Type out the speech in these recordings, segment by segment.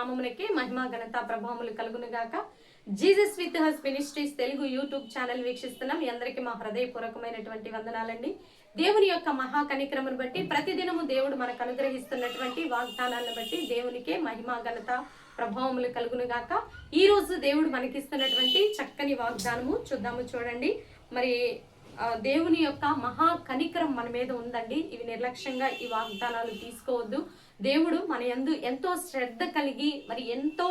నామమునకే మహిమ ఘనత ప్రభావములు కలుగును గాక. Jesus with us ministries Telugu YouTube channel వీక్షిస్తున్నాం. మీ అందరికీ మా హృదయపూర్వకమైనటువంటి వందనాలండి. దేవుని యొక్క మహా కనిక్రమను బట్టి ప్రతిదినము దేవుడు మనకు అనుగ్రహిస్తున్నటువంటి వాగ్దానాలను బట్టి దేవునికే మహిమ ఘనత ప్రభావములు కలుగును గాక. ఈ రోజు దేవుడు మనకిస్తున్నటువంటి చక్కని వాగ్దానము చూద్దాము. చూడండి, మరి దేవుని యొక్క మహా కనికరం మన మీద ఉందండి. ఇవి నిర్లక్ష్యంగా ఈ వాగ్దానాలు తీసుకోవద్దు. దేవుడు మన యందు ఎంతో శ్రద్ధ కలిగి మరి ఎంతో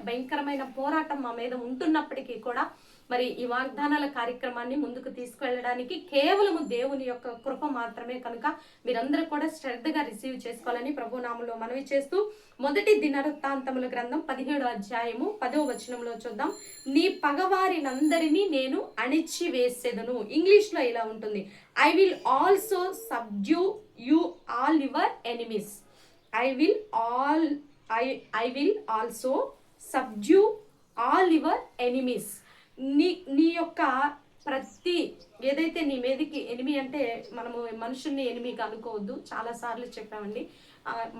భయంకరమైన పోరాటం మా మీద ఉంటున్నప్పటికీ కూడా మరి ఈ వాగ్దానాల కార్యక్రమాన్ని ముందుకు తీసుకువెళ్ళడానికి కేవలము దేవుని యొక్క కృప మాత్రమే. కనుక మీరందరూ కూడా శ్రద్ధగా రిసీవ్ చేసుకోవాలని ప్రభు నామములో మనవి చేస్తూ, మొదటి దినవృత్తాంతముల గ్రంథం 17వ అధ్యాయము 10వ వచనంలో చూద్దాం. నీ పగవారినందరినీ నేను అణిచివేసేదను. ఇంగ్లీష్ లో ఇలా ఉంటుంది, I will also subdue you all your enemies. I will also subdue all your enemies. నీ యొక్క ప్రతి ఏదైతే నీ మీదకి ఎనిమి అంటే మనము మనుషుల్ని ఎనిమిగా అనుకోవద్దు. చాలా సార్లు చెప్పామండి,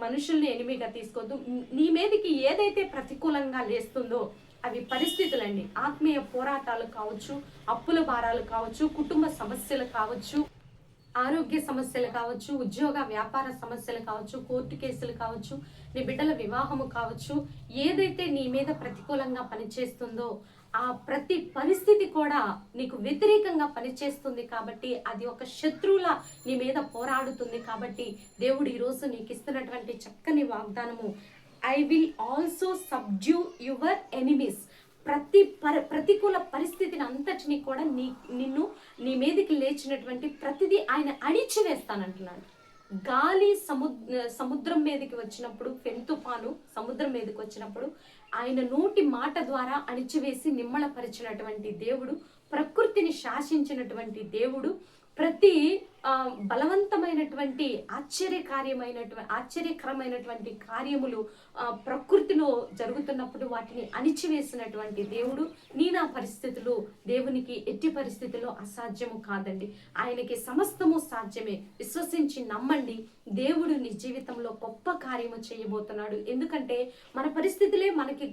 మనుషుల్ని ఎనిమిగా తీసుకోవద్దు. నీ మీదకి ఏదైతే ప్రతికూలంగా లేస్తుందో అవి పరిస్థితులండి. ఆత్మీయ పోరాటాలు కావచ్చు, అప్పుల భారాలు కావచ్చు, కుటుంబ సమస్యలు కావచ్చు, ఆరోగ్య సమస్యలు కావచ్చు, ఉద్యోగ వ్యాపార సమస్యలు కావచ్చు, కోర్టు కేసులు కావచ్చు, నీ బిడ్డల వివాహము కావచ్చు, ఏదైతే నీ మీద ప్రతికూలంగా పనిచేస్తుందో ఆ ప్రతి పరిస్థితి కూడా నీకు వ్యతిరేకంగా పనిచేస్తుంది. కాబట్టి అది ఒక శత్రువులా నీ మీద పోరాడుతుంది. కాబట్టి దేవుడు ఈరోజు నీకు ఇస్తున్నటువంటి చక్కని వాగ్దానము, I will also subdue your enemies. ప్రతికూల పరిస్థితిని అంతటిని కూడా నీ మీదకి లేచినటువంటి ప్రతిదీ ఆయన అణిచివేస్తానంటున్నాడు. గాలి సముద్రం మీదకి వచ్చినప్పుడు, తుఫాను సముద్రం మీదకి వచ్చినప్పుడు ఆయన నోటి మాట ద్వారా అణిచివేసి నిమ్మళపరిచినటువంటి దేవుడు, ప్రకృతిని శాసించినటువంటి దేవుడు, ప్రతి బలవంతమైనటువంటి ఆశ్చర్యకరమైనటువంటి కార్యములు ప్రకృతిలో జరుగుతున్నప్పుడు వాటిని అణిచివేసినటువంటి దేవుడు. నా పరిస్థితులు దేవునికి ఎట్టి పరిస్థితుల్లో అసాధ్యము కాదండి. ఆయనకి సమస్తము సాధ్యమే. విశ్వసించి నమ్మండి. దేవుడు నీ జీవితంలో గొప్ప కార్యము చేయబోతున్నాడు. ఎందుకంటే మన పరిస్థితులే మనకి,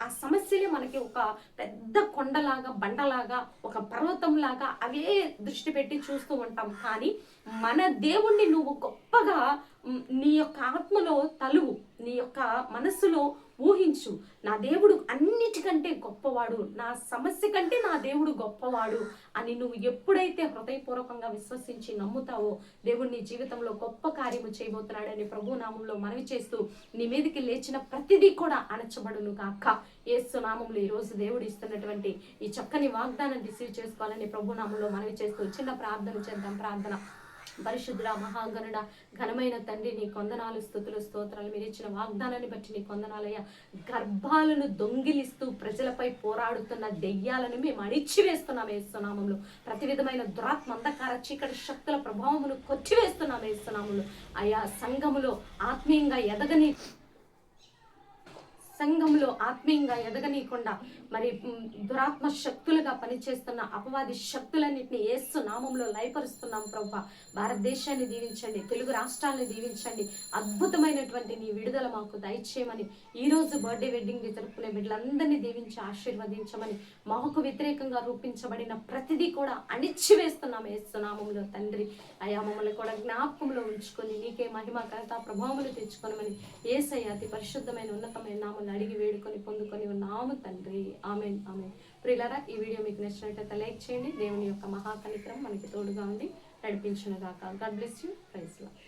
ఆ సమస్యలే మనకి ఒక పెద్ద కొండలాగా, బండలాగా, ఒక పర్వతంలాగా అవే దృష్టి పెట్టి చూస్తూ ఉంటాం. కానీ మన దేవుణ్ణి నువ్వు గొప్పగా నీ యొక్క ఆత్మలో తలువు, నీ యొక్క మనస్సులో ఊహించు. నా దేవుడు అన్నిటికంటే గొప్పవాడు, నా సమస్య కంటే నా దేవుడు గొప్పవాడు అని నువ్వు ఎప్పుడైతే హృదయపూర్వకంగా విశ్వసించి నమ్ముతావో దేవుడు నీ జీవితంలో గొప్ప కార్యము చేయబోతున్నాడని ప్రభు నామంలో మనవి చేస్తూ, నీ మీదకి లేచిన ప్రతిదీ కూడా అణచబడును గాక. యేసు నామంలో ఈరోజు దేవుడు ఇస్తున్నటువంటి ఈ చక్కని వాగ్దానం రిసీవ్ చేసుకోవాలని ప్రభు నామంలో మనవి చేస్తూ చిన్న ప్రార్థన చేద్దాం. ప్రార్థన. పరిశుద్ధుడ, మహాగణుడ, ఘనమైన తండ్రి, నీ కొందనాలు, స్తుతులు, స్తోత్రాలు. మీరు ఇచ్చిన వాగ్దానాన్ని బట్టి నీ కొందనాలయ్యా. గర్భాలను దొంగిలిస్తూ ప్రజలపై పోరాడుతున్న దెయ్యాలను మేము అణిచివేస్తున్నాం యేసునామములో. ప్రతి విధమైన దురాత్మ, అంధకార, చీకటి శక్తుల ప్రభావమును కొట్టివేస్తున్నాం యేసునామములో. అయ్యా, సంఘములో ఆత్మీయంగా ఎదగనీయకుండా మరి దురాత్మ శక్తులుగా పనిచేస్తున్న అపవాది శక్తులన్నింటినీ యేసు నామంలో లయపరుస్తున్నాం ప్రభువా. భారతదేశాన్ని దీవించండి, తెలుగు రాష్ట్రాలను దీవించండి. అద్భుతమైనటువంటి నీ విడుదల మాకు దయచేయమని, ఈరోజు బర్త్డే వెడ్డింగ్ జరుపుకునే బిడ్డలందరినీ దీవించి ఆశీర్వదించమని, మాకు వ్యతిరేకంగా రూపించబడిన ప్రతిదీ కూడా అణిచివేస్తున్నాం యేసు నామంలో తండ్రి. అయా, మమ్మల్ని కూడా జ్ఞాపకంలో ఉంచుకొని నీకే మహిమ ఘనత ప్రభావములు తెచ్చుకోనమని యేసయ్య అతి పరిశుద్ధమైన ఉన్నతమైన నామములో అడిగి వేడుకొని పొందుకొని ఉన్నాము తండ్రి. Amen, amen. ప్రియులారా, ఈ వీడియో మీకు నచ్చినట్లయితే లైక్ చేయండి. దేవుని యొక్క మహా కనికరం మనకి తోడుగా ఉండి నడిపించును గాక. God bless you. Praise lord.